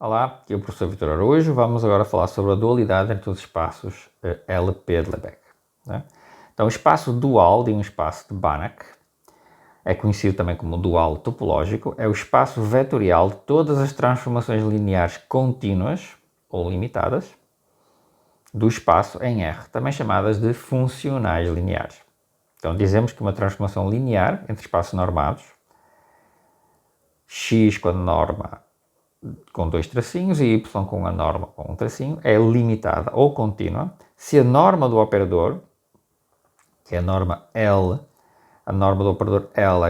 Olá, aqui é o professor Vitor Araújo. Vamos agora falar sobre a dualidade entre os espaços LP de Lebesgue. Né? Então, o espaço dual de um espaço de Banach é conhecido também como dual topológico, é o espaço vetorial de todas as transformações lineares contínuas ou limitadas do espaço em R, também chamadas de funcionais lineares. Então, dizemos que uma transformação linear entre espaços normados, x com a norma com dois tracinhos e y com a norma com um tracinho, é limitada ou contínua se a norma do operador, que é a norma L, a norma do operador L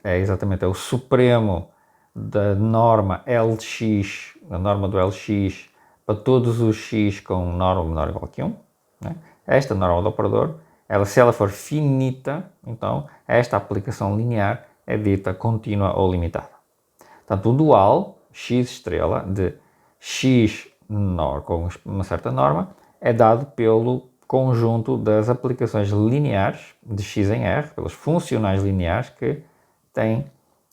é exatamente o supremo da norma LX, a norma do LX, para todos os x com norma menor ou igual que 1. Né? Esta norma do operador, se ela for finita, então esta aplicação linear é dita contínua ou limitada. Portanto, o dual x estrela de x menor com uma certa norma é dado pelo conjunto das aplicações lineares de x em R, pelos funcionais lineares que têm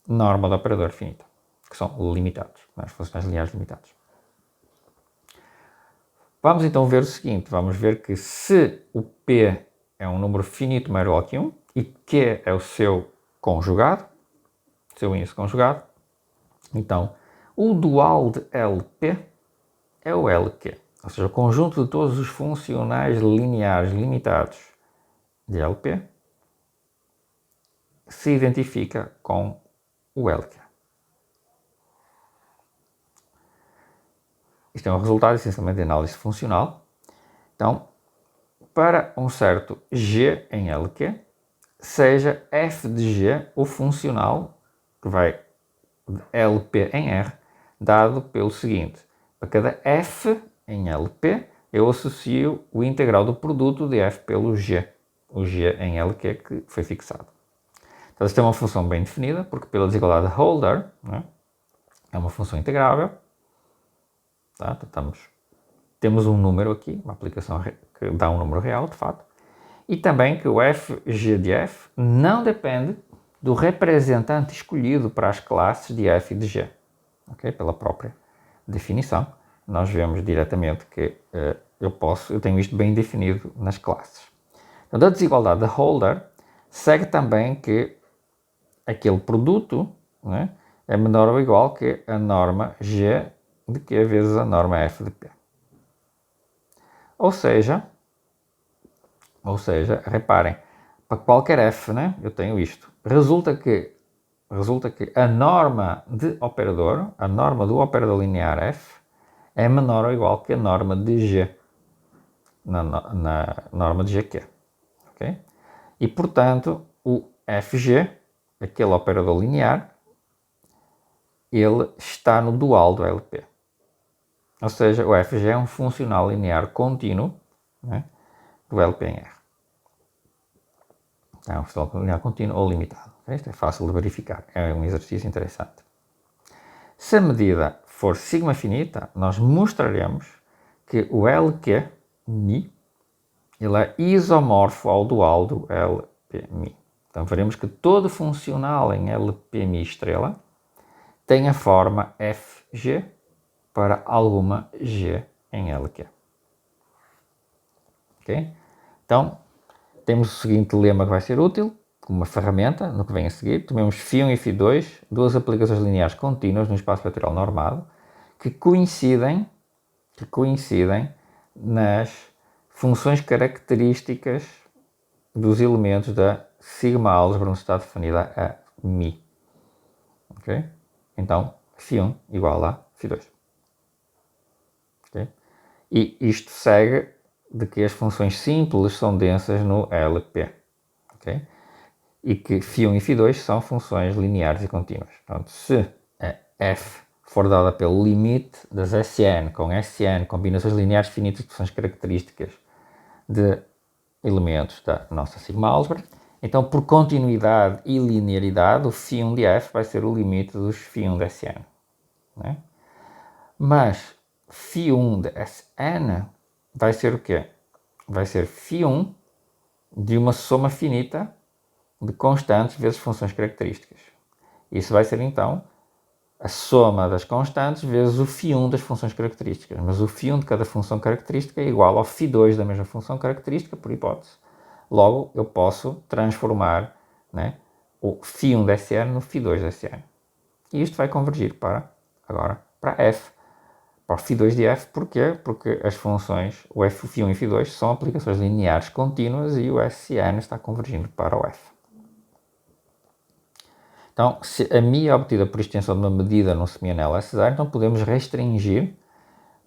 norma do operador finita, que são limitados, as funcionais lineares limitados. Vamos então ver o seguinte, vamos ver que se o P é um número finito maior ou igual que 1 e Q é o seu conjugado, seu índice conjugado, então o dual de LP é o LQ, ou seja, o conjunto de todos os funcionais lineares limitados de LP se identifica com o LQ. Isto é um resultado essencialmente de análise funcional. Então, para um certo G em LQ, seja f de G o funcional que vai de LP em R, dado pelo seguinte: para cada f em LP, eu associo o integral do produto de f pelo G, o G em LQ que foi fixado. Então, esta é uma função bem definida, porque pela desigualdade de Holder, né, é uma função integrável. Tá? Temos um número aqui, uma aplicação que dá um número real, de fato, e também que o fg de f não depende do representante escolhido para as classes de f e de g. Okay? Pela própria definição, nós vemos diretamente que eu tenho isto bem definido nas classes. Então, da desigualdade de Holder, segue também que aquele produto, né, é menor ou igual que a norma g de Q vezes a norma f de P. Ou seja, reparem, para qualquer f, né, eu tenho isto. Resulta que a norma de operador, a norma do operador linear f, é menor ou igual que a norma de g, na norma de gq. Okay? E, portanto, o fg, aquele operador linear, ele está no dual do LP. Ou seja, o fg é um funcional linear contínuo, né, do LP em R. É um funcional linear contínuo ou limitado. Isto é fácil de verificar, é um exercício interessante. Se a medida for sigma finita, nós mostraremos que o LQ mi ele é isomorfo ao dual do LP mi. Então veremos que todo funcional em LP mi estrela tem a forma fg para alguma g em LQ. Okay? Então, temos o seguinte lema que vai ser útil, como uma ferramenta, no que vem a seguir. Tomemos φ1 e φ2, duas aplicações lineares contínuas no espaço vetorial normado, que coincidem nas funções características dos elementos da sigma álgebra no estado definida a mi. Okay? Então, φ1 igual a φ2. Okay? E isto segue de que as funções simples são densas no LP. Okay? E que φ1 e φ2 são funções lineares e contínuas. Portanto, se a f for dada pelo limite das Sn com Sn, combinações lineares finitas de funções características de elementos da nossa sigma álgebra, então por continuidade e linearidade, o φ1 de f vai ser o limite dos φ1 de Sn. Né? Mas φ1 de Sn vai ser o quê? Vai ser φ1 de uma soma finita de constantes vezes funções características. Isso vai ser, então, a soma das constantes vezes o φ1 das funções características. Mas o φ1 de cada função característica é igual ao φ2 da mesma função característica, por hipótese. Logo, eu posso transformar, né, o φ1 de Sn no φ2 de Sn. E isto vai convergir agora para f, para o φ2 de f. Porquê? Porque as funções, o φ1 e φ2, são aplicações lineares contínuas e o Sn está convergindo para o f. Então, se a mi é obtida por extensão de uma medida num semianel S0, então podemos restringir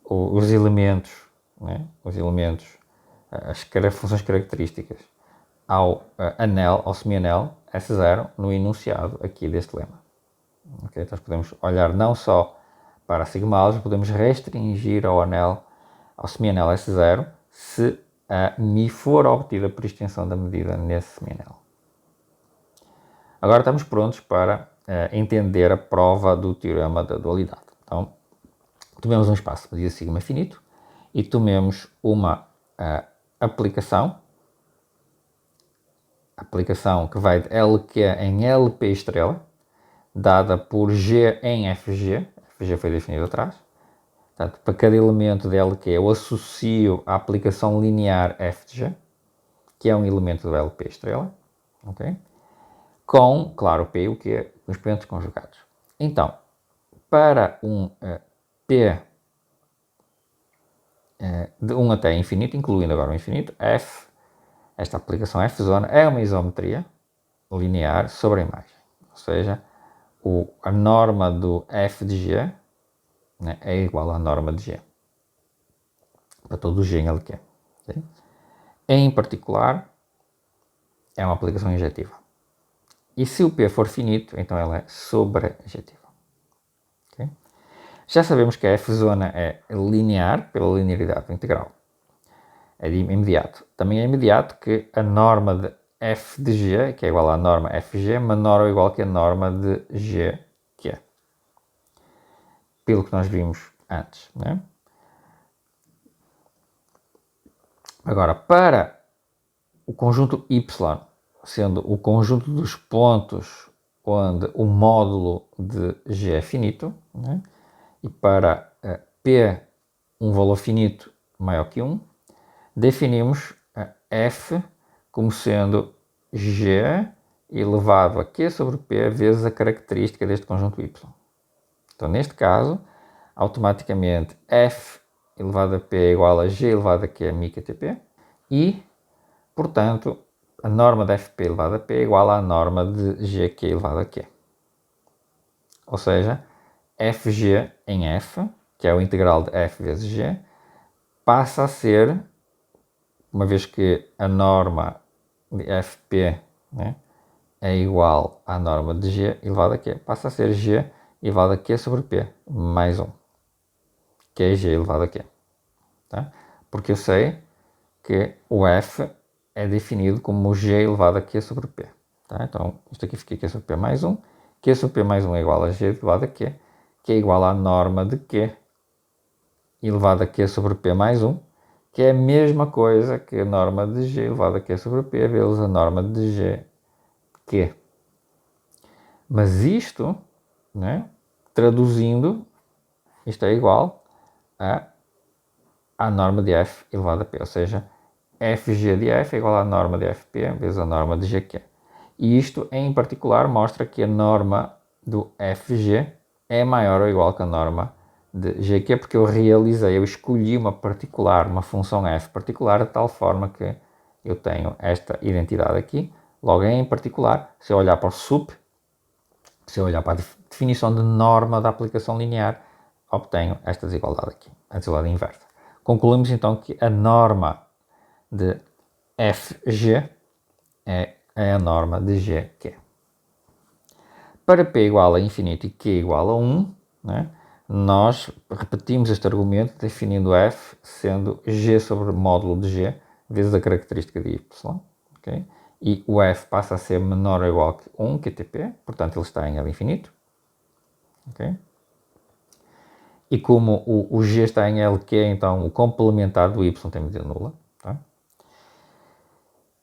os elementos, né, as funções características ao semianel S0 no enunciado aqui deste lema. Okay? Então podemos olhar não só para a sigma-álgebra, podemos restringir ao semianel S0 se a mi for obtida por extensão da medida nesse semianel. Agora estamos prontos para entender a prova do teorema da dualidade. Então, tomemos um espaço de medida sigma finito e tomemos uma aplicação que vai de LQ em LP estrela, dada por G em FG. FG foi definido atrás. Portanto, para cada elemento de LQ eu associo a aplicação linear f de G, que é um elemento do LP estrela. Okay? Com, claro, P e o Q, com os expoentes conjugados. Então, para um P de 1 até infinito, incluindo agora o infinito, f, esta aplicação f zona é uma isometria linear sobre a imagem. Ou seja, a norma do f de G, né, é igual à norma de G. Para todo o G em LQ. Okay? Em particular, é uma aplicação injetiva. E se o P for finito, então ela é sobrejetiva. Okay? Já sabemos que a f-zona é linear pela linearidade do integral. É imediato. Também é imediato que a norma de f de g, que é igual à norma fg, é menor ou igual que a norma de g, que é. Pelo que nós vimos antes. Né? Agora, para o conjunto y, sendo o conjunto dos pontos onde o módulo de G é finito, né? E para P um valor finito maior que 1, definimos F como sendo G elevado a Q sobre P vezes a característica deste conjunto Y. Então, neste caso, automaticamente F elevado a P é igual a G elevado a Q μ-QTP e, portanto, a norma de fp elevado a p é igual à norma de gq elevado a q. Ou seja, fg em f, que é o integral de f vezes g, passa a ser, uma vez que a norma de fp, né, é igual à norma de g elevado a q, passa a ser g elevado a q sobre p mais 1, que é g elevado a q. Tá? Porque eu sei que o f é definido como g elevado a q sobre p. Tá? Então, isto aqui fica q sobre p mais 1. Q sobre p mais 1 é igual a g elevado a q, que é igual à norma de q elevado a q sobre p mais 1, que é a mesma coisa que a norma de g elevado a q sobre p vezes a norma de g q. Mas isto, né, traduzindo, isto é igual à norma de f elevado a p, ou seja, fg de f é igual à norma de fp vezes a norma de gq. E isto, em particular, mostra que a norma do fg é maior ou igual que a norma de gq, porque eu escolhi uma função f particular, de tal forma que eu tenho esta identidade aqui. Logo, em particular, se eu olhar para o sup, se eu olhar para a definição de norma da aplicação linear, obtenho esta desigualdade aqui, a desigualdade inversa. Concluímos então que a norma de fg é a norma de gq. Para p igual a infinito e q igual a 1, né, nós repetimos este argumento definindo f sendo g sobre módulo de g vezes a característica de y. Okay? E o f passa a ser menor ou igual que 1, QTP, portanto ele está em L infinito. Okay? E como o g está em LQ, então o complementar do y tem medida nula. Tá?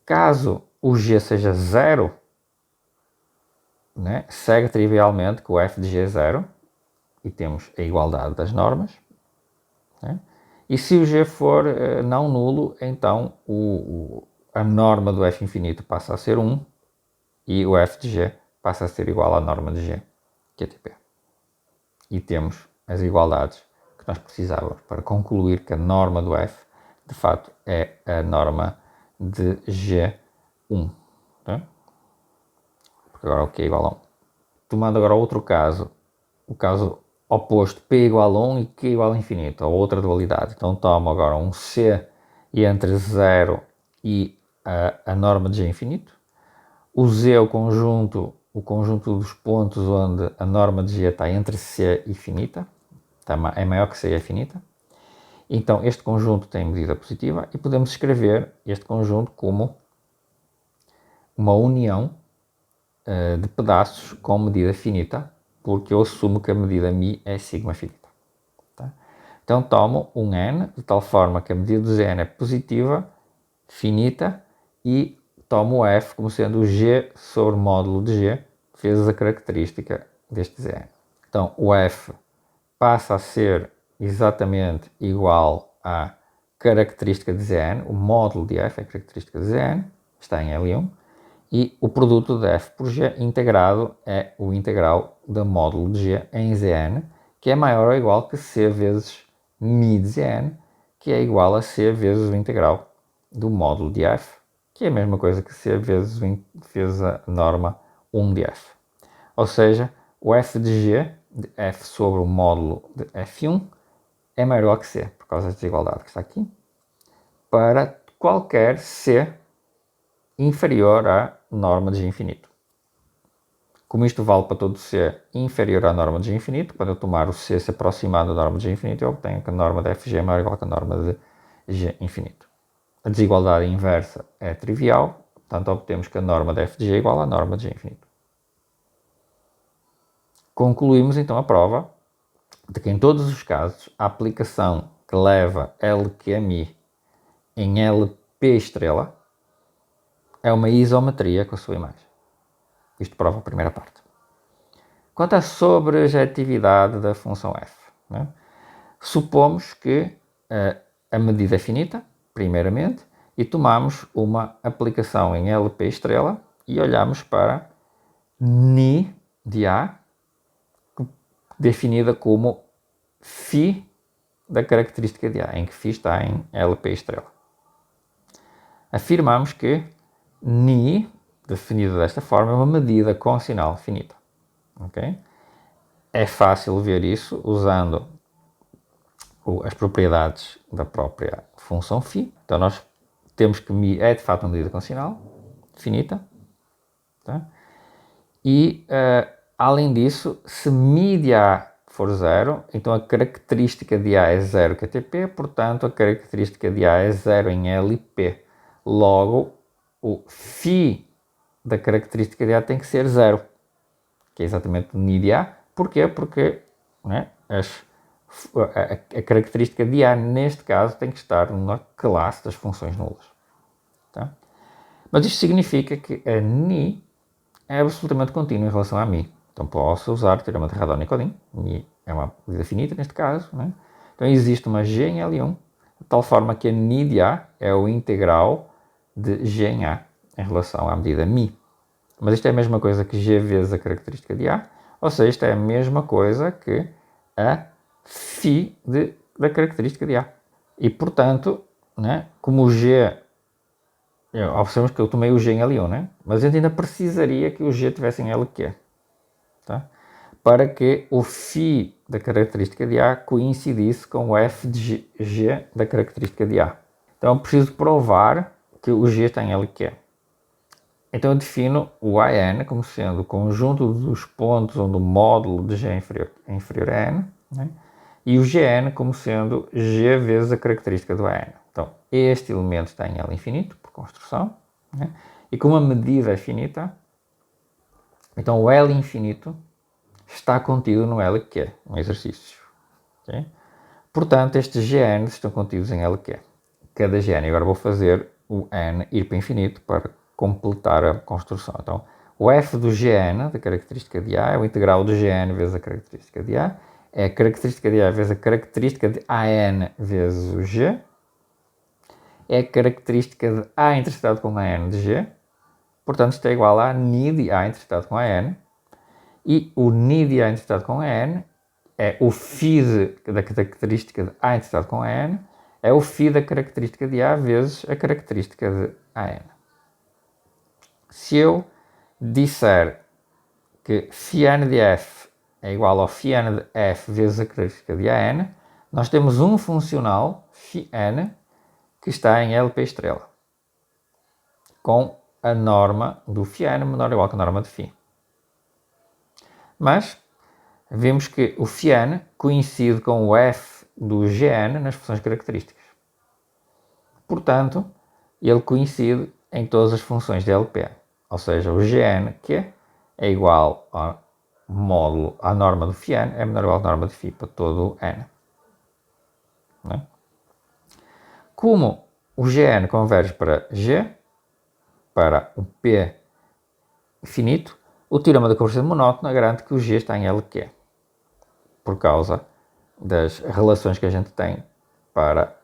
Caso o g seja 0, né, segue trivialmente que o f de g é 0, e temos a igualdade das normas, né? E se o G for não nulo, então a norma do f infinito passa a ser 1 e o f de G passa a ser igual à norma de G, que é Tp. E temos as igualdades que nós precisávamos para concluir que a norma do f, de fato, é a norma de G1. Tá? Porque agora o que é igual a 1. Tomando agora outro caso, o caso oposto, P igual a 1 e Q igual a infinito, ou outra dualidade. Então tomo agora um C e entre 0 e a norma de G infinito. O Z é o conjunto dos pontos onde a norma de G está entre C e finita, é maior que C e é finita. Então este conjunto tem medida positiva e podemos escrever este conjunto como uma união de pedaços com medida finita, porque eu assumo que a medida μ é sigma finita. Tá? Então tomo um n, de tal forma que a medida do Zn é positiva, finita, e tomo o f como sendo o g sobre o módulo de g, vezes a característica deste Zn. Então o f passa a ser exatamente igual à característica de Zn, o módulo de f é a característica de Zn, está em L1, e o produto de f por g integrado é o integral do módulo de g em Zn, que é maior ou igual que c vezes μ de Zn, que é igual a c vezes o integral do módulo de f, que é a mesma coisa que c vezes a norma 1 de f. Ou seja, o f de g, de f sobre o módulo de f1, é maior ou igual que c, por causa da desigualdade que está aqui, para qualquer c inferior à norma de G infinito. Como isto vale para todo C inferior à norma de G infinito, quando eu tomar o C se aproximar da norma de G infinito, eu obtenho que a norma de Fg é maior ou igual que a norma de G infinito. A desigualdade inversa é trivial, portanto obtemos que a norma de f de G é igual à norma de G infinito. Concluímos então a prova de que em todos os casos a aplicação que leva LQMI em LP estrela é uma isometria com a sua imagem. Isto prova a primeira parte. Quanto à sobrejetividade da função f, né? Supomos que a medida é finita, primeiramente, e tomamos uma aplicação em LP estrela e olhamos para ni de A, definida como φ da característica de A, em que φ está em LP estrela. Afirmamos que ni, definido desta forma, é uma medida com sinal finita. Okay? É fácil ver isso usando as propriedades da própria função φ. Então nós temos que μ é de fato uma medida com sinal finita. Tá? E além disso, se μ de A for zero, então a característica de A é zero que é Tp, portanto a característica de A é zero em LP. Logo, o φ da característica de A tem que ser zero, que é exatamente o ni de A. Porquê? Porque, né, a característica de A, neste caso, tem que estar na classe das funções nulas. Tá? Mas isto significa que a ni é absolutamente contínua em relação a μ. Então posso usar o teorema de Radon-Nikodym. μ é uma medida finita, neste caso. Né? Então existe uma g em L1, de tal forma que a ni de A é o integral de g em A em relação à medida μ. Mas isto é a mesma coisa que g vezes a característica de A, ou seja, isto é a mesma coisa que a φ da característica de A. E, portanto, né, como o g... Observamos que eu tomei o g em L1, né? Mas a gente ainda precisaria que o g tivesse em LQ. Tá? Para que o φ da característica de A coincidisse com o f de g da característica de A. Então eu preciso provar que o g está em LQ. Então eu defino o AN como sendo o conjunto dos pontos onde o módulo de G é inferior a N, né? E o Gn como sendo G vezes a característica do AN. Então este elemento está em L infinito, por construção, né? E como a medida é finita, então o L infinito está contido no LQ, um exercício. Okay? Portanto, estes Gn estão contidos em LQ. Cada Gn, agora vou fazer o N ir para infinito para completar a construção. Então, o f do Gn, da característica de A, é o integral do Gn vezes a característica de A, é a característica de A vezes a característica de AN vezes o G, é a característica de A interceptado com AN de G, portanto isto é igual a ni de A interceptado com AN, e o ni de A interceptado com AN é o φ da característica de A interceptado com AN, é o φ da característica de A vezes a característica de AN. Se eu disser que φn de f é igual ao φn de f vezes a característica de AN, nós temos um funcional φn que está em LP estrela, com a norma do φn menor ou igual que a norma de φ. Mas vemos que o φn coincide com o f do Gn nas funções características. Portanto, ele coincide em todas as funções de LP. Ou seja, o Gn, que é igual ao módulo à norma do φn, é menor ou igual à norma de φ para todo o n. Não é? Como o Gn converge para G, para um P finito, o teorema da convergência monótona garante que o G está em LQ, por causa das relações que a gente tem para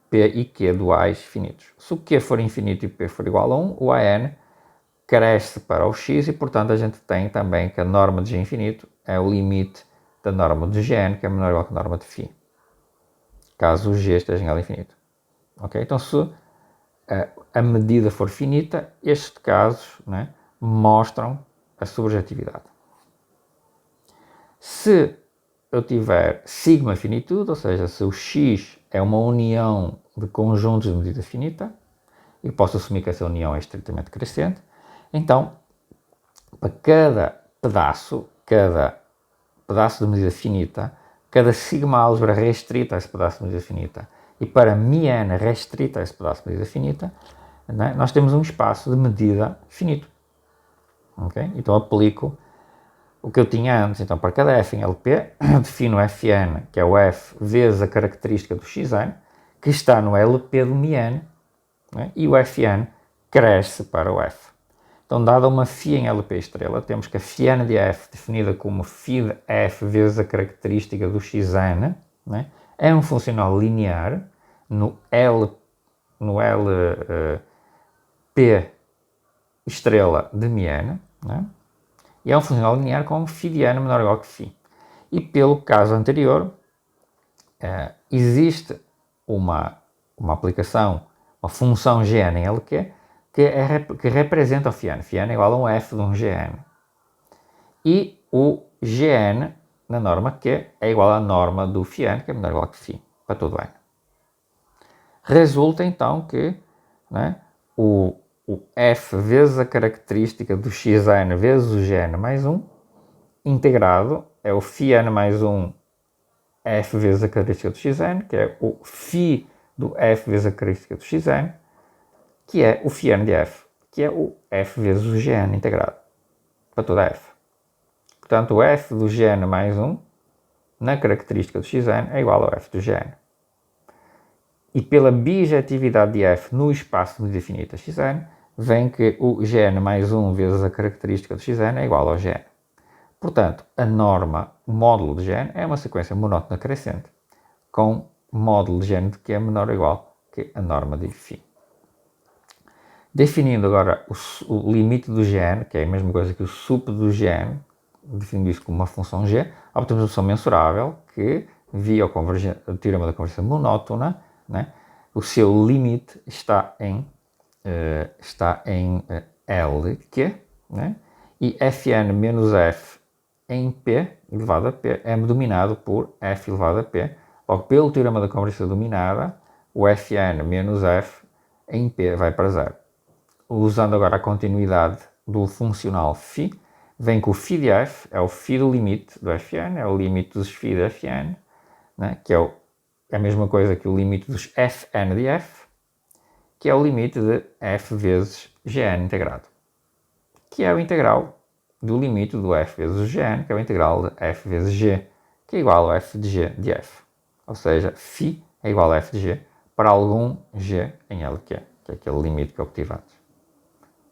P e Q duais finitos. Se o Q for infinito e o P for igual a 1, o AN cresce para o X e, portanto, a gente tem também que a norma de G infinito é o limite da norma de Gn, que é menor ou igual que a norma de φ, caso o G esteja em L infinito. Okay? Então, se a medida for finita, estes casos, né, mostram a subjetividade. Se eu tiver sigma finitude, ou seja, se o X é uma união de conjuntos de medida finita, e posso assumir que essa união é estritamente crescente, então, para cada pedaço de medida finita, cada sigma álgebra restrita a esse pedaço de medida finita, e para μn restrita a esse pedaço de medida finita, né, nós temos um espaço de medida finito. Okay? Então aplico o que eu tinha antes. Então, para cada f em LP, defino Fn, que é o f vezes a característica do Xn, que está no LP do μn, né? E o Fn cresce para o f. Então, dada uma φ em LP estrela, temos que a Fn de f, definida como φ de f vezes a característica do Xn, né? É um funcional linear no P estrela de μn, né? E é um funcional linear com φ de n menor ou igual que φ. E pelo caso anterior, existe uma aplicação, uma função Gn em LQ, que representa o φn. φn é igual a um f de um Gn. E o Gn, na norma Q, é igual à norma do φn, que é menor ou igual que φ, para todo n. Resulta então que, né, o f vezes a característica do Xn vezes o Gn mais 1, integrado, é o φn mais 1 f vezes a característica do Xn, que é o φ do f vezes a característica do Xn, que é o φn de f, que é o f vezes o Gn integrado, para toda f. Portanto, o f do Gn mais 1, na característica do Xn, é igual ao f do Gn. E pela bijetividade de f no espaço de medida finita Xn, vem que o Gn mais 1 vezes a característica do Xn é igual ao Gn. Portanto, a norma, o módulo de Gn, é uma sequência monótona crescente, com módulo de Gn de Q menor ou igual que a norma de φ. Definindo agora o limite do Gn, que é a mesma coisa que o sup do Gn, definindo isso como uma função g, obtemos uma função mensurável que, via o teorema da convergência monótona, né, o seu limite está em LQ, né, e Fn menos f em P elevado a P é dominado por f elevado a P. Logo, pelo teorema da convergência dominada, o Fn menos f em P vai para zero. Usando agora a continuidade do funcional φ, vem que o φ de f é o φ do limite do Fn, é o limite dos φ de Fn, né, que é a mesma coisa que o limite dos Fn de f, que é o limite de f vezes Gn integrado, que é o integral do limite do f vezes o Gn, que é o integral de f vezes g, que é igual ao f de g de f. Ou seja, φ é igual a f de g para algum g em LQ, que é aquele limite que obtive antes.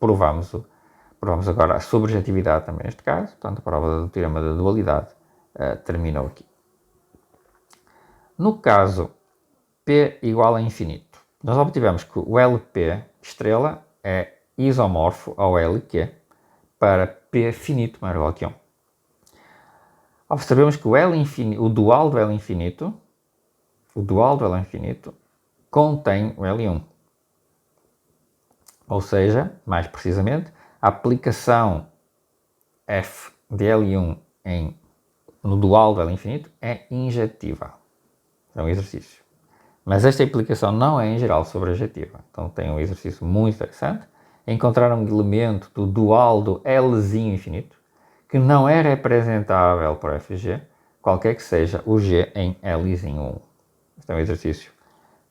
Provamos agora a subjetividade também neste caso, portanto a prova do teorema da dualidade terminou aqui. No caso P igual a infinito, nós obtivemos que o LP estrela é isomorfo ao LQ para P finito maior ou igual que 1. Observamos que o dual do L infinito contém o L1. Ou seja, mais precisamente, a aplicação f de L1 no dual do L infinito é injetiva. É um exercício. Mas esta aplicação não é em geral sobrejetiva. Então tem um exercício muito interessante. Encontrar um elemento do dual do Lzinho infinito que não é representável por FG, qualquer que seja o G em Lzinho 1. Este é um exercício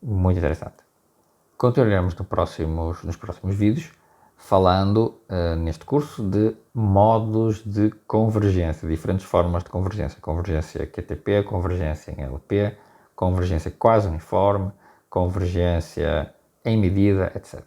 muito interessante. Continuaremos nos próximos vídeos falando neste curso de modos de convergência, diferentes formas de convergência. Convergência QTP, convergência em LP, convergência quase uniforme, convergência em medida, etc.